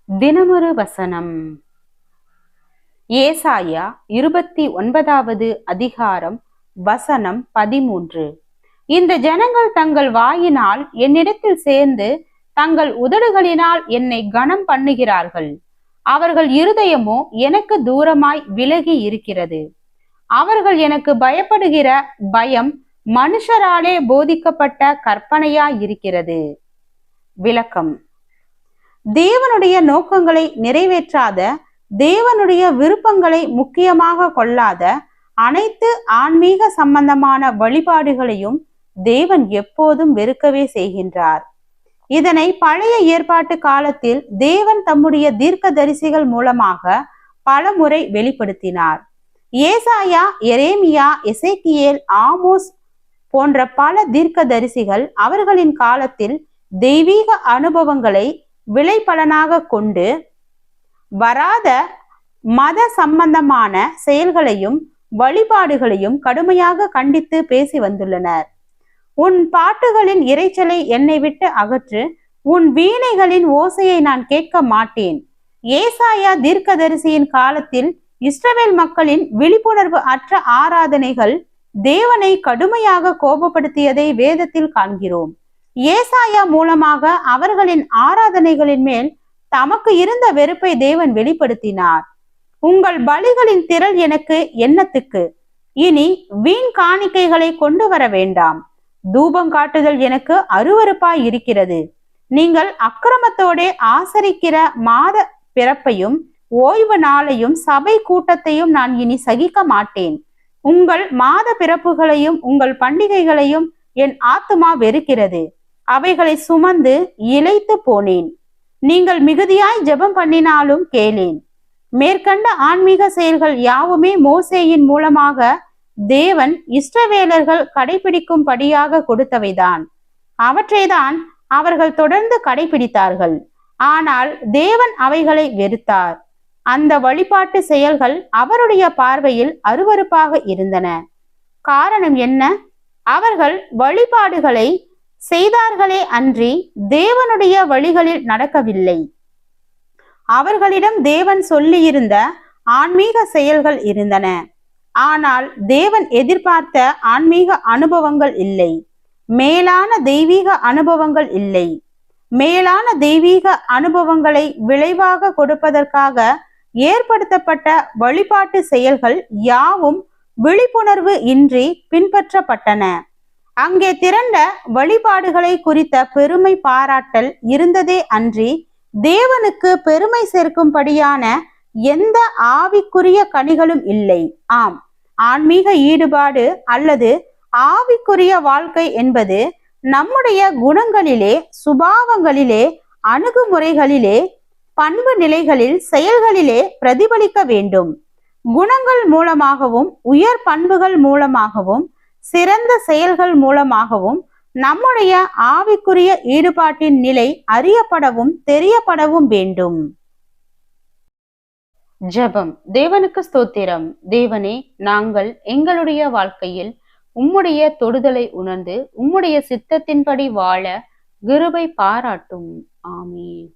தினமொரு வசனம். ஏசாயா 29வது அதிகாரம் வசனம் 13. இந்த ஜனங்கள் தங்கள் வாயினால் என்னிடத்தில் சேர்ந்து தங்கள் உதடுகளினால் என்னை கனம் பண்ணுகிறார்கள். அவர்கள் இருதயமோ எனக்கு தூரமாய் விலகி இருக்கிறது. அவர்கள் எனக்கு பயப்படுகிற பயம் மனுஷராலே போதிக்கப்பட்ட கற்பனையாய் இருக்கிறது. விளக்கம்: தேவனுடைய நோக்கங்களை நிறைவேற்றாத, தேவனுடைய விருப்பங்களை முக்கியமாக கொள்ளாத அனைத்து ஆன்மீக சம்பந்தமான வழிபாடுகளையும் தேவன் எப்போதும் வெறுக்கவே செய்கின்றார். இதனை பழைய ஏற்பாட்டு காலத்தில் தேவன் தம்முடைய தீர்க்கதரிசிகள் மூலமாக பலமுறை வெளிப்படுத்தினார். ஏசாயா, எரேமியா, எசேக்கியேல், ஆமோஸ் போன்ற பல தீர்க்கதரிசிகள் அவர்களின் காலத்தில் தெய்வீக அனுபவங்களை விளைபலனாக கொண்டு வராத மத சம்பந்தமான செயல்களையும் வழிபாடுகளையும் கடுமையாக கண்டித்து பேசி வந்துள்ளனர். உன் பாட்டுகளின் இரைச்சலை என்னை விட்டு அகற்று, உன் வீணைகளின் ஓசையை நான் கேட்க மாட்டேன். ஏசாயா தீர்க்கதரிசியின் காலத்தில் இஸ்ரவேல் மக்களின் விழிப்புணர்வு அற்ற ஆராதனைகள் தேவனை கடுமையாக கோபப்படுத்தியதை வேதத்தில் காண்கிறோம். ஏசாயா மூலமாக அவர்களின் ஆராதனைகளின் மேல் தமக்கு இருந்த வெறுப்பை தேவன் வெளிப்படுத்தினார். உங்கள் பலிகளின் திரள் எனக்கு என்னத்துக்கு? இனி வீண் காணிக்கைகளை கொண்டு வர வேண்டாம். தூபம் காட்டுதல் எனக்கு அருவருப்பாய் இருக்கிறது. நீங்கள் அக்கிரமத்தோடே ஆசரிக்கிற மாத பிறப்பையும் ஓய்வு நாளையும் சபை கூட்டத்தையும் நான் இனி சகிக்க மாட்டேன். உங்கள் மாத பிறப்புகளையும் உங்கள் பண்டிகைகளையும் என் ஆத்துமா வெறுக்கிறது. அவைகளை சுமந்து இளைத்து போனேன். நீங்கள் மிகுதியாய் ஜெபம் பண்ணினாலும் கேளேன். மேற்கண்ட ஆன்மீக செயல்கள் யாவுமே மோசேயின் மூலமாக தேவன் இஸ்ரவேலர்கள் கடைபிடிக்கும்படியாக கொடுத்தவைதான். அவற்றைதான் அவர்கள் தொடர்ந்து கடைபிடித்தார்கள். ஆனால் தேவன் அவைகளை வெறுத்தார். அந்த வழிபாட்டு செயல்கள் அவருடைய பார்வையில் அருவருப்பாக இருந்தன. காரணம் என்ன? அவர்கள் வழிபாடுகளை செய்தார்களே அன்றி தேவனுடைய வழிகளில் நடக்கவில்லை. அவர்களிடம் தேவன் சொல்லியிருந்த ஆன்மீக செயல்கள் இருந்தன. ஆனால் தேவன் எதிர்பார்த்த ஆன்மீக அனுபவங்கள் இல்லை. மேலான தெய்வீக அனுபவங்கள் இல்லை. மேலான தெய்வீக அனுபவங்களை விளைவாக கொடுப்பதற்காக ஏற்படுத்தப்பட்ட வழிபாட்டு செயல்கள் யாவும் விழிப்புணர்வு இன்றி பின்பற்றப்பட்டன. அங்கே திரண்ட வழிபாடுகளை குறித்த பெருமை பாராட்டல் இருந்ததே அன்றி தேவனுக்கு பெருமை சேர்க்கும்படியான எந்த ஆவிக்குரிய கனிகளும் இல்லை. ஆம், ஆன்மீக ஈடுபாடு அல்லது ஆவிக்குரிய வாழ்க்கை என்பது நம்முடைய குணங்களிலே, சுபாவங்களிலே, அணுகுமுறைகளிலே, பண்பு நிலைகளில், செயல்களிலே பிரதிபலிக்க வேண்டும். குணங்கள் மூலமாகவும் உயர் பண்புகள் மூலமாகவும் சிறந்த செயல்கள் மூலமாகவும் நம்முடைய ஆவிக்குரிய ஈடுபாட்டின் நிலை அறியப்படவும் தெரியப்படவும் வேண்டும். ஜெபம். தேவனுக்கு ஸ்தோத்திரம். தேவனே, நாங்கள் எங்களுடைய வாழ்க்கையில் உம்முடைய தொடுதலை உணர்ந்து உம்முடைய சித்தத்தின்படி வாழ கிருபை பாராட்டும். ஆமென்.